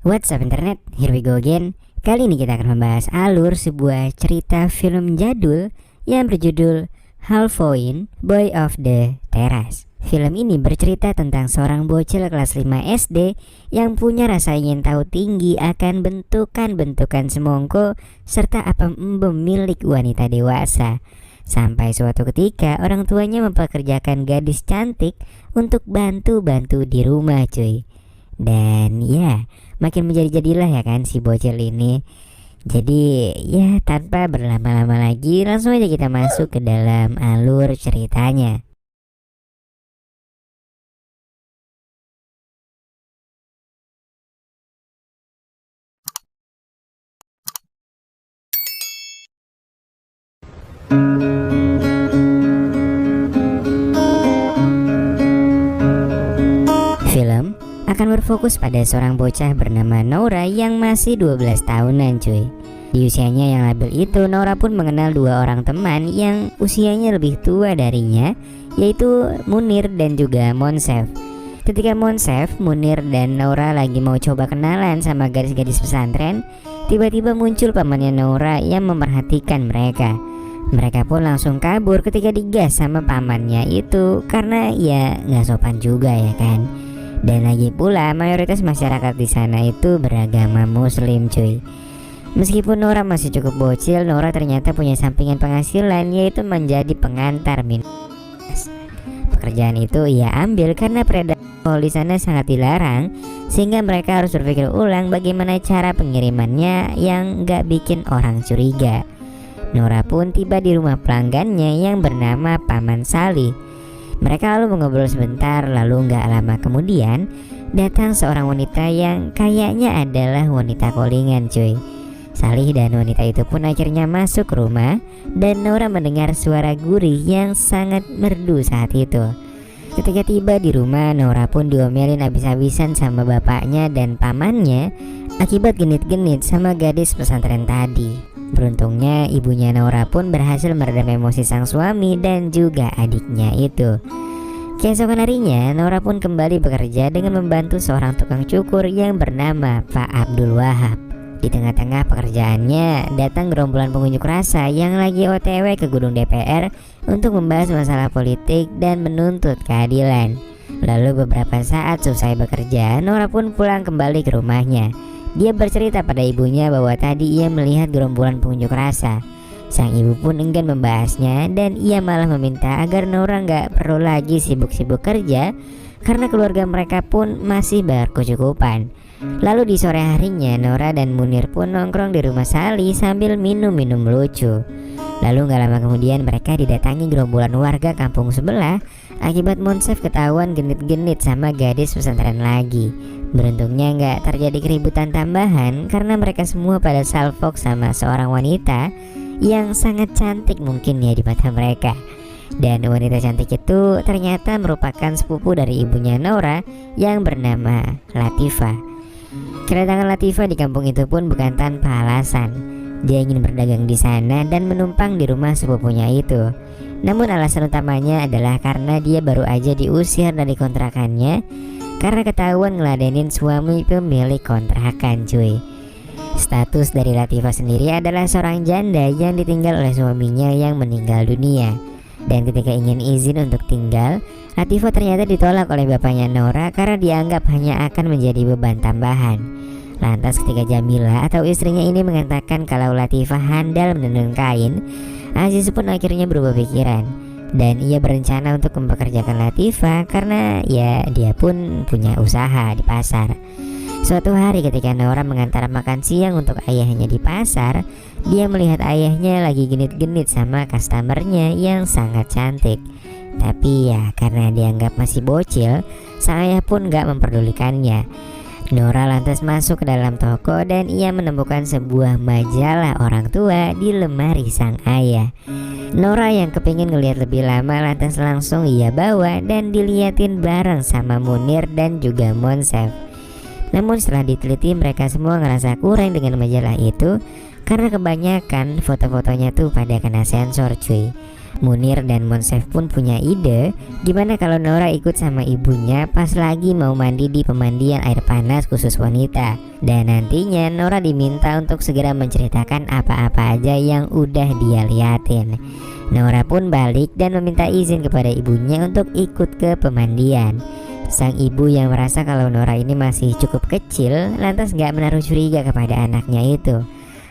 What's up internet, here we go again. Kali ini kita akan membahas alur sebuah cerita film jadul yang berjudul Halvoin, Boy of the Terrace. Film ini bercerita tentang seorang bocil kelas 5 SD yang punya rasa ingin tahu tinggi akan bentukan-bentukan semongko serta apa milik wanita dewasa. Sampai suatu ketika orang tuanya mempekerjakan gadis cantik untuk bantu-bantu di rumah cuy. Dan ya, makin menjadi-jadilah ya kan si bocil ini. Jadi ya tanpa berlama-lama lagi, langsung aja kita masuk ke dalam alur ceritanya. Film akan berfokus pada seorang bocah bernama Nora yang masih 12 tahunan cuy. Di usianya yang labil itu, Nora pun mengenal dua orang teman yang usianya lebih tua darinya, yaitu Munir dan juga Monsef. Ketika Monsef, Munir dan Nora lagi mau coba kenalan sama gadis-gadis pesantren, tiba-tiba muncul pamannya Nora yang memperhatikan mereka. Mereka pun langsung kabur ketika digas sama pamannya itu karena ya nggak sopan juga ya kan. Dan lagi pula mayoritas masyarakat di sana itu beragama Muslim cuy. Meskipun Nora masih cukup bocil, Nora ternyata punya sampingan penghasilan, yaitu menjadi pengantar minum. Pekerjaan itu ia ambil karena peredaran alkohol di sana sangat dilarang, sehingga mereka harus berpikir ulang bagaimana cara pengirimannya yang nggak bikin orang curiga. Nora pun tiba di rumah pelanggannya yang bernama Paman Salih. Mereka lalu mengobrol sebentar, lalu nggak lama kemudian datang seorang wanita yang kayaknya adalah wanita Kolingan cuy. Salih dan wanita itu pun akhirnya masuk ke rumah dan Nora mendengar suara gurih yang sangat merdu saat itu. Ketika tiba di rumah, Nora pun diomelin habis-habisan sama bapaknya dan pamannya akibat genit-genit sama gadis pesantren tadi. Beruntungnya ibunya Nora pun berhasil meredam emosi sang suami dan juga adiknya itu. Keesokan harinya Nora pun kembali bekerja dengan membantu seorang tukang cukur yang bernama Pak Abdul Wahab. Di tengah-tengah pekerjaannya datang gerombolan pengunjuk rasa yang lagi OTW ke gedung DPR untuk membahas masalah politik dan menuntut keadilan. Lalu beberapa saat selesai bekerja, Nora pun pulang kembali ke rumahnya. Dia bercerita pada ibunya bahwa tadi ia melihat gerombolan pengunjuk rasa. Sang ibu pun enggan membahasnya dan ia malah meminta agar Nora nggak perlu lagi sibuk-sibuk kerja karena keluarga mereka pun masih berkecukupan. Lalu di sore harinya Nora dan Munir pun nongkrong di rumah Sali sambil minum-minum lucu. Lalu gak lama kemudian mereka didatangi gerombolan warga kampung sebelah akibat Monsef ketahuan genit-genit sama gadis pesantren lagi. Beruntungnya gak terjadi keributan tambahan karena mereka semua pada salfok sama seorang wanita yang sangat cantik mungkin ya di mata mereka. Dan wanita cantik itu ternyata merupakan sepupu dari ibunya Nora yang bernama Latifah. Kedatangan Latifah di kampung itu pun bukan tanpa alasan. Dia ingin berdagang di sana dan menumpang di rumah sepupunya itu. Namun alasan utamanya adalah karena dia baru aja diusir dari kontrakannya karena ketahuan ngeladenin suami pemilik kontrakan cuy. Status dari Latifah sendiri adalah seorang janda yang ditinggal oleh suaminya yang meninggal dunia. Dan ketika ingin izin untuk tinggal, Latifah ternyata ditolak oleh bapaknya Nora karena dianggap hanya akan menjadi beban tambahan. Lantas ketika Jamila atau istrinya ini mengatakan kalau Latifah handal menenun kain, Aziz pun akhirnya berubah pikiran dan ia berencana untuk mempekerjakan Latifah karena ya dia pun punya usaha di pasar. Suatu hari ketika Nora mengantar makan siang untuk ayahnya di pasar, dia melihat ayahnya lagi genit-genit sama customernya yang sangat cantik. Tapi ya karena dianggap masih bocil, sang ayah pun gak memperdulikannya. Nora lantas masuk ke dalam toko dan ia menemukan sebuah majalah orang tua di lemari sang ayah. Nora yang kepingin ngeliat lebih lama lantas langsung ia bawa dan diliatin bareng sama Munir dan juga Monsef. Namun setelah diteliti mereka semua ngerasa kurang dengan majalah itu karena kebanyakan foto-fotonya tuh pada kena sensor cuy. Munir dan Monsef pun punya ide gimana kalau Nora ikut sama ibunya pas lagi mau mandi di pemandian air panas khusus wanita. Dan nantinya Nora diminta untuk segera menceritakan apa-apa aja yang udah dia liatin. Nora pun balik dan meminta izin kepada ibunya untuk ikut ke pemandian. Sang ibu yang merasa kalau Nora ini masih cukup kecil lantas gak menaruh curiga kepada anaknya itu.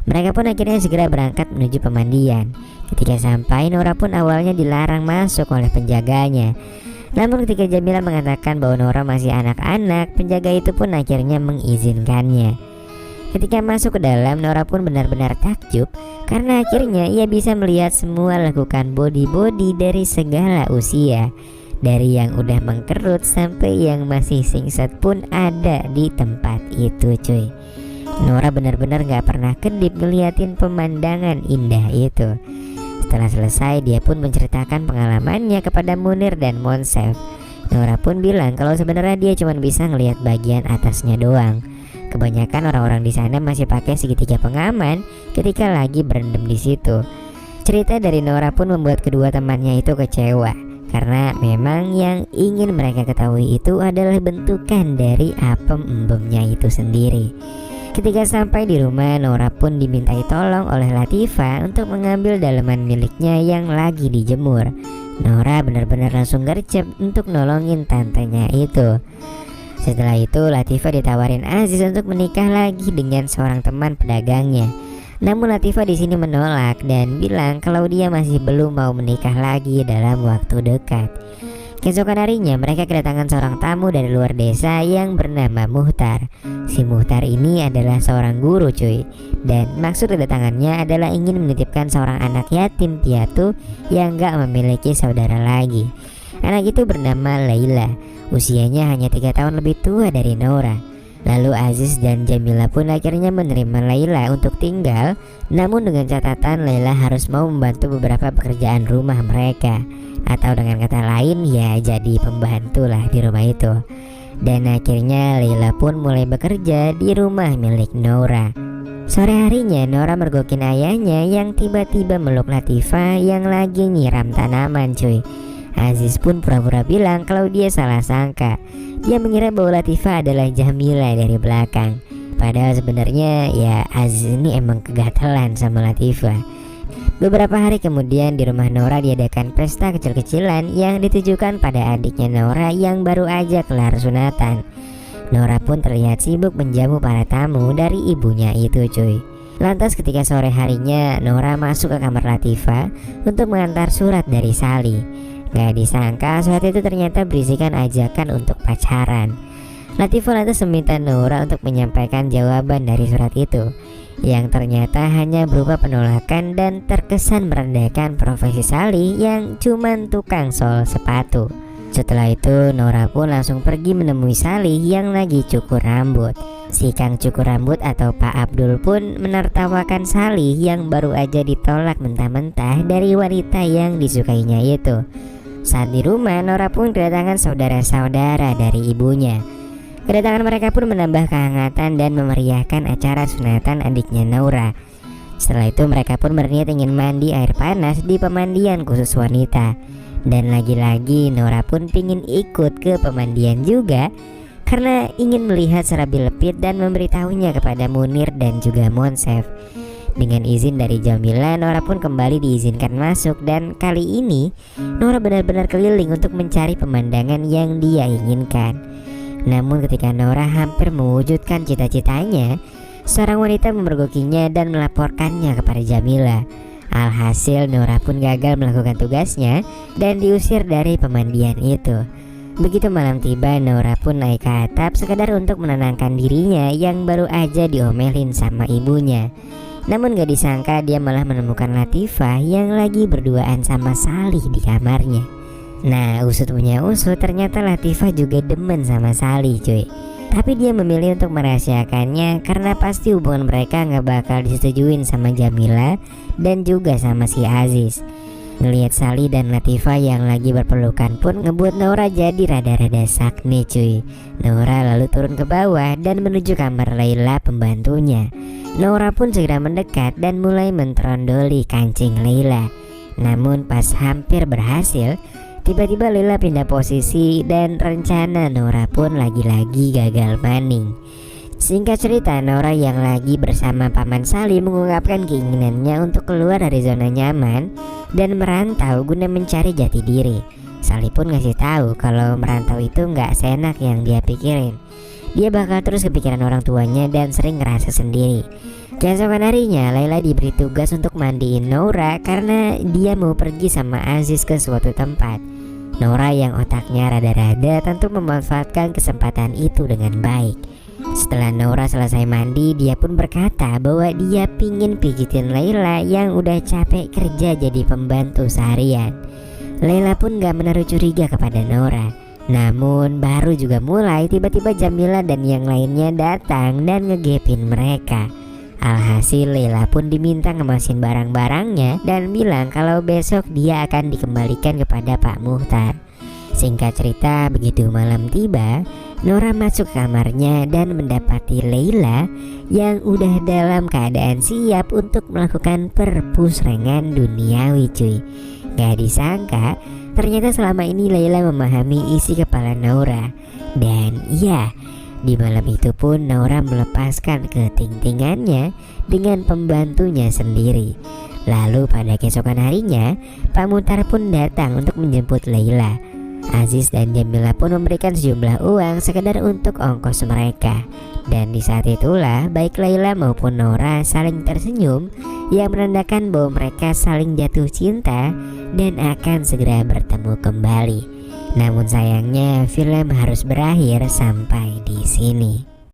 Mereka pun akhirnya segera berangkat menuju pemandian. Ketika sampai, Nora pun awalnya dilarang masuk oleh penjaganya. Namun ketika Jamila mengatakan bahwa Nora masih anak-anak, penjaga itu pun akhirnya mengizinkannya. Ketika masuk ke dalam, Nora pun benar-benar takjub karena akhirnya ia bisa melihat semua lakukan body-body dari segala usia. Dari yang udah mengkerut sampai yang masih singset pun ada di tempat itu cuy. Nora benar-benar gak pernah kedip ngeliatin pemandangan indah itu. Setelah selesai dia pun menceritakan pengalamannya kepada Munir dan Monsef. Nora pun bilang kalau sebenarnya dia cuma bisa ngelihat bagian atasnya doang. Kebanyakan orang-orang di sana masih pakai segitiga pengaman ketika lagi berendam di situ. Cerita dari Nora pun membuat kedua temannya itu kecewa karena memang yang ingin mereka ketahui itu adalah bentukan dari apem embemnya itu sendiri. Ketika sampai di rumah, Nora pun dimintai tolong oleh Latifah untuk mengambil daleman miliknya yang lagi dijemur. Nora benar-benar langsung gercep untuk nolongin tantenya itu. Setelah itu Latifah ditawarin Aziz untuk menikah lagi dengan seorang teman pedagangnya. Namun Latifah di sini menolak dan bilang kalau dia masih belum mau menikah lagi dalam waktu dekat. Keesokan harinya mereka kedatangan seorang tamu dari luar desa yang bernama Muhtar. Si Muhtar ini adalah seorang guru cuy. Dan maksud kedatangannya adalah ingin menitipkan seorang anak yatim piatu yang gak memiliki saudara lagi. Anak itu bernama Laila. Usianya hanya 3 tahun lebih tua dari Nora. Lalu Aziz dan Jamila pun akhirnya menerima Laila untuk tinggal. Namun dengan catatan Laila harus mau membantu beberapa pekerjaan rumah mereka. Atau dengan kata lain ya jadi pembantu lah di rumah itu. Dan akhirnya Laila pun mulai bekerja di rumah milik Nora. Sore harinya Nora mergokin ayahnya yang tiba-tiba meluk Latifah yang lagi nyiram tanaman cuy. Aziz pun pura-pura bilang kalau dia salah sangka. Dia mengira bahwa Latifah adalah Jamila dari belakang. Padahal sebenarnya ya Aziz ini emang kegatelan sama Latifah. Beberapa hari kemudian di rumah Nora diadakan pesta kecil-kecilan yang ditujukan pada adiknya Nora yang baru aja kelar sunatan. Nora pun terlihat sibuk menjamu para tamu dari ibunya itu cuy. Lantas ketika sore harinya Nora masuk ke kamar Latifah untuk mengantar surat dari Sali. Gak disangka surat itu ternyata berisikan ajakan untuk pacaran. Latifah lantas meminta Nora untuk menyampaikan jawaban dari surat itu, yang ternyata hanya berupa penolakan dan terkesan merendahkan profesi Sali yang cuman tukang sol sepatu. Setelah itu Nora pun langsung pergi menemui Sali yang lagi cukur rambut. Si Kang cukur rambut atau Pak Abdul pun menertawakan Sali yang baru aja ditolak mentah-mentah dari wanita yang disukainya itu. Saat di rumah Nora pun kedatangan saudara-saudara dari ibunya. Kedatangan mereka pun menambah kehangatan dan memeriahkan acara sunatan adiknya Nora. Setelah itu mereka pun berniat ingin mandi air panas di pemandian khusus wanita. Dan lagi-lagi Nora pun pingin ikut ke pemandian juga karena ingin melihat serabi lepit dan memberitahunya kepada Munir dan juga Monsef. Dengan izin dari Jamila, Nora pun kembali diizinkan masuk dan kali ini Nora benar-benar keliling untuk mencari pemandangan yang dia inginkan. Namun ketika Nora hampir mewujudkan cita-citanya, seorang wanita memergokinya dan melaporkannya kepada Jamila. Alhasil Nora pun gagal melakukan tugasnya dan diusir dari pemandian itu. Begitu malam tiba, Nora pun naik ke atap sekadar untuk menenangkan dirinya yang baru aja diomelin sama ibunya. Namun gak disangka dia malah menemukan Latifah yang lagi berduaan sama Salih di kamarnya. Nah usut punya usut, ternyata Latifah juga demen sama Salih cuy. Tapi dia memilih untuk merahasiakannya karena pasti hubungan mereka gak bakal disetujuin sama Jamila dan juga sama si Aziz. Ngelihat Sally dan Latifah yang lagi berpelukan pun ngebuat Naura jadi rada-rada sakne cuy. Naura lalu turun ke bawah dan menuju kamar Layla pembantunya. Naura pun segera mendekat dan mulai mentrondoli kancing Layla. Namun pas hampir berhasil, tiba-tiba Layla pindah posisi dan rencana Naura pun lagi-lagi gagal maning. Singkat cerita, Naura yang lagi bersama Paman Sally mengungkapkan keinginannya untuk keluar dari zona nyaman dan merantau guna mencari jati diri. Sally pun ngasih tahu kalau merantau itu nggak seenak yang dia pikirin. Dia bakal terus kepikiran orang tuanya dan sering ngerasa sendiri. Keesokan harinya, Layla diberi tugas untuk mandiin Naura karena dia mau pergi sama Aziz ke suatu tempat. Naura yang otaknya rada-rada tentu memanfaatkan kesempatan itu dengan baik. Setelah Naura selesai mandi, dia pun berkata bahwa dia pingin pijitin Layla yang udah capek kerja jadi pembantu seharian. Layla pun gak menaruh curiga kepada Naura. Namun baru juga mulai, tiba-tiba Jamila dan yang lainnya datang dan ngegepin mereka. Alhasil Layla pun diminta ngemasin barang-barangnya dan bilang kalau besok dia akan dikembalikan kepada Pak Muhtar. Singkat cerita, begitu malam tiba, Naura masuk kamarnya dan mendapati Layla yang udah dalam keadaan siap untuk melakukan perpusrengan duniawi cuy. Gak disangka, ternyata selama ini Layla memahami isi kepala Naura. Dan iya, di malam itu pun Naura melepaskan keting-tingannya dengan pembantunya sendiri. Lalu pada keesokan harinya, Pak Muhtar pun datang untuk menjemput Layla. Aziz dan Jamila pun memberikan sejumlah uang sekedar untuk ongkos mereka. Dan di saat itulah baik Layla maupun Naura saling tersenyum yang menandakan bahwa mereka saling jatuh cinta dan akan segera bertemu kembali. Namun sayangnya film harus berakhir sampai di sini.